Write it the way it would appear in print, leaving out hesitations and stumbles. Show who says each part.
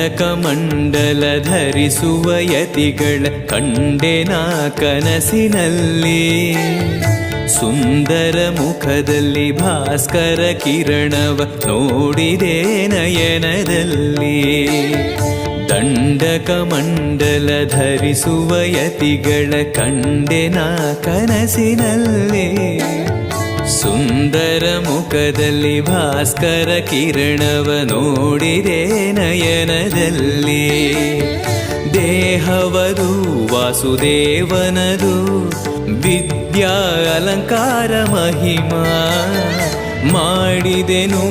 Speaker 1: ಕಮಂಡಲ ಧರಿಸುವ ಯತಿಗಳ ಕಂಡೆನ ಕನಸಿನಲ್ಲಿ. ಸುಂದರ ಮುಖದಲ್ಲಿ ಭಾಸ್ಕರ ಕಿರಣವ ನೋಡಿದೆ ನಯನದಲ್ಲಿ. ದಂಡಕಮಂಡಲ ಧರಿಸುವ ಯತಿಗಳ ಕಂಡೆನ ಕನಸಿನಲ್ಲಿ. ಸುಂದರ ಮುಖದಲ್ಲಿ ಭಾಸ್ಕರ ಕಿರಣವ ನೋಡಿದೆ ನಯನದಲ್ಲಿ. ದೇಹವದು ವಾಸುದೇವನದು ವಿದ್ಯಾ ಅಲಂಕಾರ ಮಹಿಮಾ ಮಾಡಿದೆನು